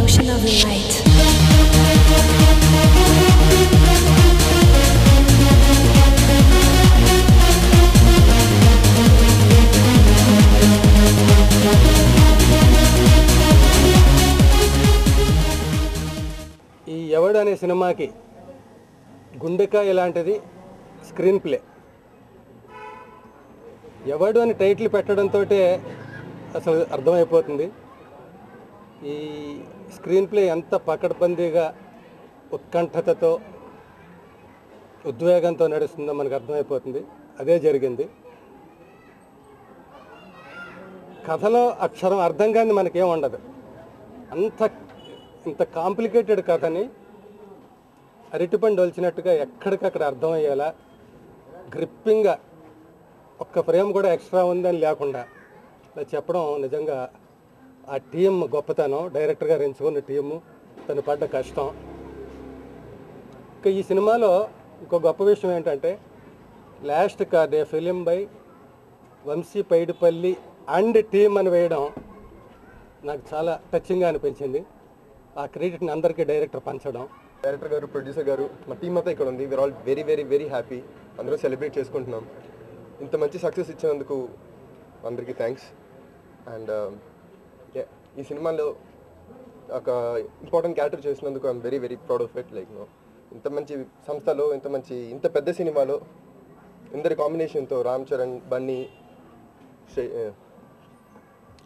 ocean of light. ఈ ఎవడు అనే సినిమాకి గుండెకాయ ఇలాంటిది స్క్రీన్ ప్లే. ఎవడు అని టైటిల్ పెట్టడంతో అసలు అర్థమైపోతుంది ఈ స్క్రీన్ ప్లే ఎంత పకడ్బందీగా ఉత్కంఠతతో ఉద్వేగంతో నడుస్తుందో మనకు అర్థమైపోతుంది. అదే జరిగింది. కథలో అక్షరం అర్థం కాని మనకేం ఉండదు. ఇంత కాంప్లికేటెడ్ కథని అరటిపండు వలిచినట్టుగా ఎక్కడికక్కడ అర్థమయ్యేలా గ్రిప్పింగ్గా ఒక్క ఫ్రేమ్ కూడా ఎక్స్ట్రా ఉందని లేకుండా ఇలా చెప్పడం నిజంగా ఆ టీం గొప్పతనం. డైరెక్టర్ గారు ఎంచుకున్న టీము, తను పడ్డ కష్టం. ఇంకా ఈ సినిమాలో ఇంకో గొప్ప విషయం ఏంటంటే last card a film by Vamshi Paidipally and team అని వేయడం నాకు చాలా టచింగ్గా అనిపించింది. ఆ క్రెడిట్ని అందరికీ డైరెక్టర్ పంచడం. డైరెక్టర్ గారు, ప్రొడ్యూసర్ గారు, మా టీమ్ అంతా ఇక్కడ ఉంది. We're all very very very happy. అందరూ సెలబ్రేట్ చేసుకుంటున్నాం. ఇంత మంచి సక్సెస్ ఇచ్చినందుకు అందరికీ థ్యాంక్స్. అండ్ ఈ సినిమాలో ఒక ఇంపార్టెంట్ క్యారెక్టర్ చేసినందుకు I'm very very proud of it. Like ఇంత మంచి సంస్థలో ఇంత పెద్ద సినిమాలో ఇందరి కాంబినేషన్తో రామ్ చరణ్, బన్నీ,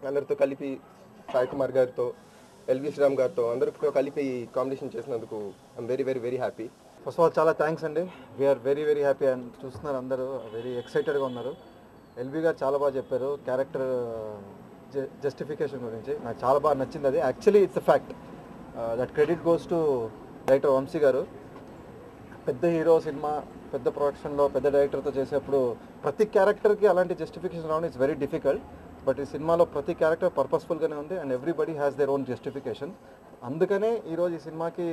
అందరితో కలిపి సాయి కుమార్ గారితో, ఎల్వి శ్రీరామ్ గారితో అందరితో కలిపి కాంబినేషన్ చేసినందుకు I'm very very very happy. First of all చాలా థ్యాంక్స్ అండి. We're very very happy. And చూస్తున్నారు అందరూ వెరీ ఎక్సైటెడ్గా ఉన్నారు. ఎల్వి గారు చాలా బాగా చెప్పారు క్యారెక్టర్ జస్టిఫికేషన్ గురించి. నాకు చాలా బాగా నచ్చింది అది. Actually it's a fact. That credit goes to director Vamshi గారు. పెద్ద హీరో సినిమా, పెద్ద ప్రొడక్షన్లో పెద్ద డైరెక్టర్తో చేసేప్పుడు ప్రతి క్యారెక్టర్కి అలాంటి జస్టిఫికేషన్ రావడం ఇట్స్ వెరీ డిఫికల్ట్. బట్ ఈ సినిమాలో ప్రతి క్యారెక్టర్ పర్పస్ఫుల్గానే ఉంది and everybody has their own justification. అందుకనే ఈరోజు ఈ సినిమాకి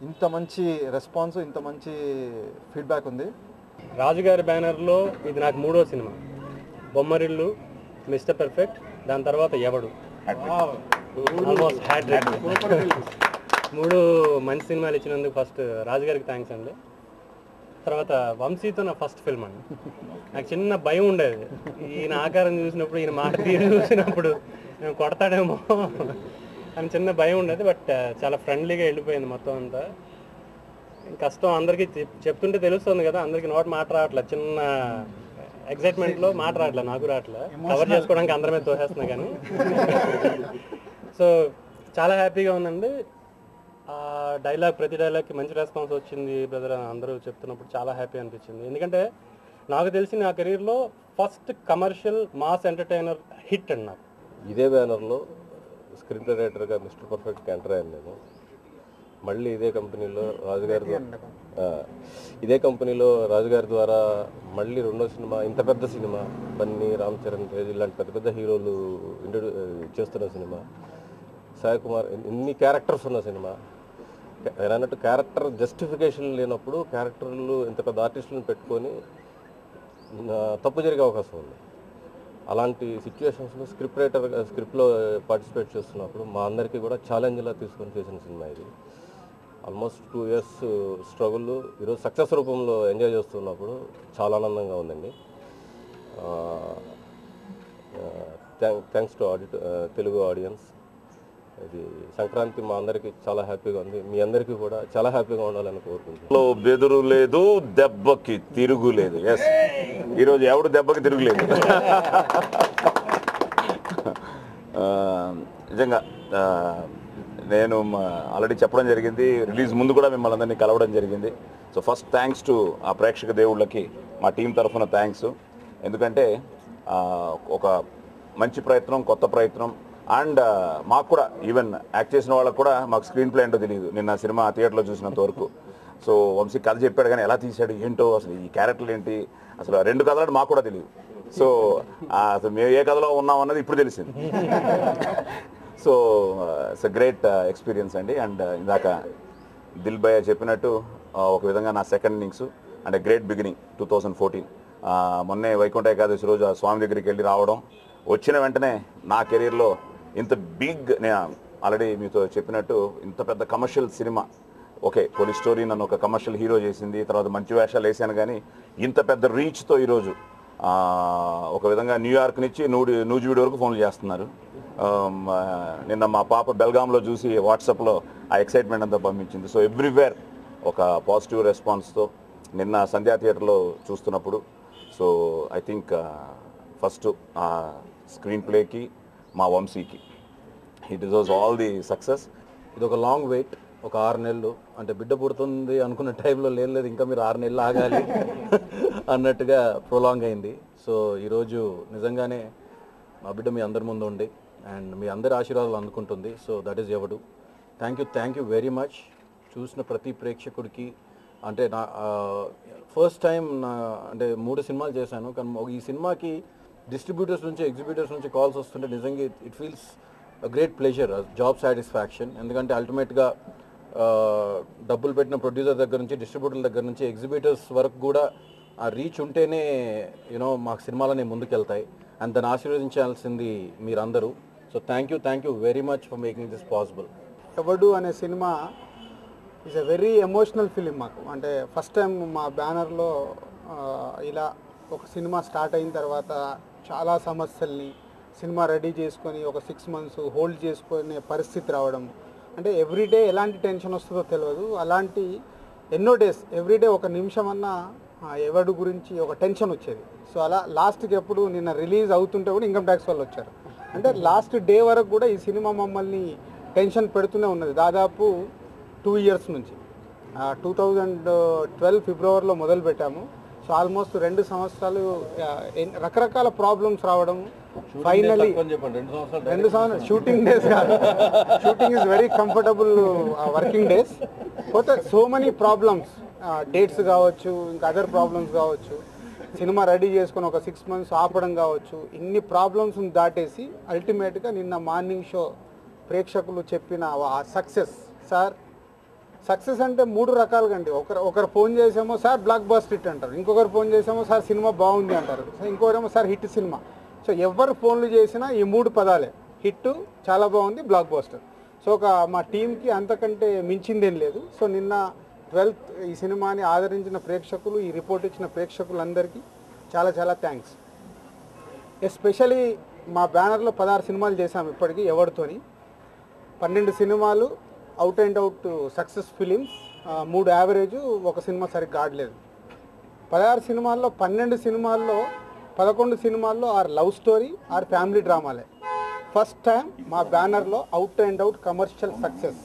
ఇంత మంచి రెస్పాన్స్, ఇంత మంచి ఫీడ్బ్యాక్ ఉంది. రాజుగారి బ్యానర్లో ఇది నాకు 3వ సినిమా. బొమ్మరిల్లు, మిస్టర్ పర్ఫెక్ట్, దాని తర్వాత ఎవడు, ఆల్మోస్ట్ హ్యాట్రిక్. 3 మంచి సినిమాలు ఇచ్చినందుకు ఫస్ట్ రాజుగారికి థ్యాంక్స్ అండి. తర్వాత వంశీతో నా ఫస్ట్ ఫిల్మ్ అండి. నాకు చిన్న భయం ఉండేది ఈయన ఆకారం చూసినప్పుడు, ఈయన మాట తీరు చూసినప్పుడు నేను కొడతాడేమో అని చిన్న భయం ఉండేది. బట్ చాలా ఫ్రెండ్లీగా వెళ్ళిపోయింది మొత్తం అంతా. కష్టం అందరికీ చెప్తుంటే తెలుస్తుంది కదా, అందరికీ నోట్ మాట రావట్లేదు. చిన్న ఎగ్జైట్మెంట్లో మాట రావట్లేదు, నాకు రావట్లేదు. కవర్ చేసుకోవడానికి అందరమే తోసేస్తున్నా కానీ. సో చాలా హ్యాపీగా ఉందండి. డైలాగ్, ప్రతి డైలాగ్కి మంచి రెస్పాన్స్ వచ్చింది బ్రదర్ అని అందరూ చెప్తున్నప్పుడు చాలా హ్యాపీ అనిపించింది. ఎందుకంటే నాకు తెలిసి నా కెరీర్లో first commercial mass entertainer hit అండి నాకు. ఇదే బ్యానర్లో స్క్రీన్ ప్లే రైటర్గా మిస్టర్ పర్ఫెక్ట్కి ఎంటర్ అయ్యాను నేను. మళ్ళీ ఇదే కంపెనీలో రాజుగారి ద్వారా మళ్ళీ 2వ సినిమా, ఇంత పెద్ద సినిమా, బన్నీ, రామ్ చరణ్, తేజ్ ఇలాంటి పెద్ద పెద్ద హీరోలు చేస్తున్న సినిమా, సాయి కుమార్, ఇన్ని క్యారెక్టర్స్ ఉన్న సినిమా. అన్నట్టు క్యారెక్టర్ జస్టిఫికేషన్ లేనప్పుడు క్యారెక్టర్లు ఇంత పెద్ద ఆర్టిస్టులను పెట్టుకొని తప్పు జరిగే అవకాశం ఉంది. అలాంటి సిచ్యువేషన్స్లో స్క్రిప్ట్లో పార్టిసిపేట్ చేస్తున్నప్పుడు మా అందరికీ కూడా ఛాలెంజ్లా తీసుకొని చేసిన సినిమా ఇది. ఆల్మోస్ట్ 2 years స్ట్రగుల్ ఈరోజు సక్సెస్ రూపంలో ఎంజాయ్ చేస్తున్నప్పుడు చాలా ఆనందంగా ఉందండి. Thanks to Telugu audience. ఇది సంక్రాంతి మా అందరికీ చాలా హ్యాపీగా ఉంది. మీ అందరికీ కూడా చాలా హ్యాపీగా ఉండాలని కోరుకుంటున్నాను. బెదురు లేదు, దెబ్బకి తిరుగు లేదు. ఎస్, ఈరోజు ఎవడు దెబ్బకి తిరుగులేదు. నిజంగా నేను ఆల్రెడీ చెప్పడం జరిగింది, రిలీజ్ ముందు కూడా మిమ్మల్ని అందరినీ కలవడం జరిగింది. సో ఫస్ట్ థ్యాంక్స్ టు ఆ ప్రేక్షక దేవుళ్ళకి మా టీం తరఫున థ్యాంక్స్. ఎందుకంటే ఒక మంచి ప్రయత్నం, కొత్త ప్రయత్నం. అండ్ మాకు కూడా ఈవెన్ యాక్ట్ చేసిన వాళ్ళకు కూడా మాకు స్క్రీన్ ప్లే ఏంటో తెలియదు నిన్న సినిమా థియేటర్లో చూసినంత వరకు. సో వంశీ కథ చెప్పాడు కానీ ఎలా తీశాడు ఏంటో, అసలు ఈ క్యారెక్టర్లు ఏంటి, అసలు 2 కథలు మాకు కూడా తెలియదు. సో అసలు మేము ఏ కథలో ఉన్నాం అన్నది ఇప్పుడు తెలిసింది. So it's a great experience అండి. అండ్ ఇందాక దిల్ భయ్య చెప్పినట్టు ఒక విధంగా నా సెకండ్ ఇన్నింగ్స్ అంటే గ్రేట్ బిగినింగ్ 2014. మొన్నే వైకుంఠ ఏకాదశి రోజు ఆ స్వామి దగ్గరికి వెళ్ళి రావడం, వచ్చిన వెంటనే నా కెరీర్లో ఇంత బిగ్ ఆల్రెడీ మీతో చెప్పినట్టు ఇంత పెద్ద commercial cinema, okay police story నన్ను ఒక కమర్షియల్ హీరో చేసింది, తర్వాత మంచి వేషాలు వేసాను, కానీ ఇంత పెద్ద రీచ్తో ఈరోజు ఒక విధంగా న్యూయార్క్ నుంచి నూజివీడు వరకు ఫోన్లు చేస్తున్నారు. నిన్న మా పాప బెల్గాంలో చూసి వాట్సాప్లో ఆ ఎక్సైట్మెంట్ అంతా పంపించింది. సో ఎవ్రీవేర్ ఒక పాజిటివ్ రెస్పాన్స్తో నిన్న సంధ్యా థియేటర్లో చూస్తున్నప్పుడు, సో ఐ థింక్ ఫస్ట్ ఆ స్క్రీన్ ప్లేకి మా వంశీకి he deserves all the success. ఇది ఒక లాంగ్ వెయిట్, ఒక 6 నెలలు, అంటే బిడ్డ పుడుతుంది అనుకున్న టైంలో లేదు ఇంకా మీరు 6 నెలలు ఆగాలి అన్నట్టుగా ప్రొలాంగ్ అయింది. సో ఈరోజు నిజంగానే మా బిడ్డ మీ అందరి ముందు ఉండి అండ్ మీ అందరి ఆశీర్వాదాలు అందుకుంటుంది. సో దట్ ఈస్ ఎవడు. Thank you very much. చూసిన ప్రతి ప్రేక్షకుడికి, అంటే నా ఫస్ట్ టైం అంటే 3 సినిమాలు చేశాను, కానీ ఈ సినిమాకి డిస్ట్రిబ్యూటర్స్ నుంచి ఎగ్జిబ్యూటర్స్ నుంచి కాల్స్ వస్తుంటే నిజంగా it feels great pleasure, job satisfaction. ఎందుకంటే అల్టిమేట్గా డబ్బులు పెట్టిన ప్రొడ్యూసర్ దగ్గర నుంచి డిస్ట్రిబ్యూటర్ల దగ్గర నుంచి ఎగ్జిబ్యూటర్స్ వరకు కూడా ఆ రీచ్ ఉంటేనే మాకు సినిమాలనే ముందుకెళ్తాయి. అండ్ దాన్ని ఆశీర్వదించాల్సింది మీరందరూ. So thank you very much for making this possible. ఎవడు అనే cinema is a very emotional film మాకు. అంటే ఫస్ట్ టైం మా బ్యానర్లో ఇలా ఒక సినిమా స్టార్ట్ అయిన తర్వాత చాలా సమస్యల్ని సినిమా రెడీ చేసుకొని ఒక 6 months హోల్డ్ చేసుకునే పరిస్థితి రావడం, అంటే ఎవ్రీడే ఎలాంటి టెన్షన్ వస్తుందో తెలియదు. అలాంటి ఎన్నో డేస్ ఎవ్రీడే ఒక నిమిషం అన్నా ఎవడు గురించి ఒక టెన్షన్ వచ్చేది. సో అలా లాస్ట్కి ఎప్పుడు నిన్న రిలీజ్ అవుతుంటే కూడా ఇన్కమ్ ట్యాక్స్ వాళ్ళు వచ్చారు. అంటే లాస్ట్ డే వరకు కూడా ఈ సినిమా మమ్మల్ని టెన్షన్ పెడుతూనే ఉన్నది. దాదాపు 2 years నుంచి 2012 ఫిబ్రవరిలో మొదలు పెట్టాము. సో ఆల్మోస్ట్ 2 సంవత్సరాలు రకరకాల ప్రాబ్లమ్స్ రావడం, ఫైనలీ 2 సంవత్సరాలు షూటింగ్ డేస్ కాదు, shooting is very comfortable working days. పోతే సో మెనీ ప్రాబ్లమ్స్, డేట్స్ కావచ్చు, ఇంకా అదర్ ప్రాబ్లమ్స్ కావచ్చు, సినిమా రెడీ చేసుకొని ఒక 6 months ఆపడం కావచ్చు, ఇన్ని ప్రాబ్లమ్స్ని దాటేసి అల్టిమేట్గా నిన్న మార్నింగ్ షో ప్రేక్షకులు చెప్పిన ఆ సక్సెస్. సార్ సక్సెస్ అంటే 3 రకాలుగా అండి. ఒకరు ఫోన్ చేసేమో సార్ బ్లాక్ బస్టర్ హిట్ అంటారు, ఇంకొకరు ఫోన్ చేసేమో సార్ సినిమా బాగుంది అంటారు, ఇంకొకరేమో సార్ హిట్ సినిమా. సో ఎవరు ఫోన్లు చేసినా ఈ 3 పదాలే, హిట్, చాలా బాగుంది, బ్లాక్ బస్టర్. సో మా టీంకి అంతకంటే మించిందేం లేదు. సో నిన్న 12th ఈ సినిమాని ఆదరించిన ప్రేక్షకులు, ఈ రిపోర్ట్ ఇచ్చిన ప్రేక్షకులందరికీ చాలా చాలా థ్యాంక్స్. ఎస్పెషలీ మా బ్యానర్లో 16 సినిమాలు చేశాము ఇప్పటికీ ఎవరితోని. 12 సినిమాలు out and out success films, 3 average, ఒక సినిమా సరిగ్గా ఆడలేదు. 16 సినిమాల్లో 12 సినిమాల్లో 11 సినిమాల్లో or love story or family డ్రామాలే. ఫస్ట్ టైం మా బ్యానర్లో out and out commercial success.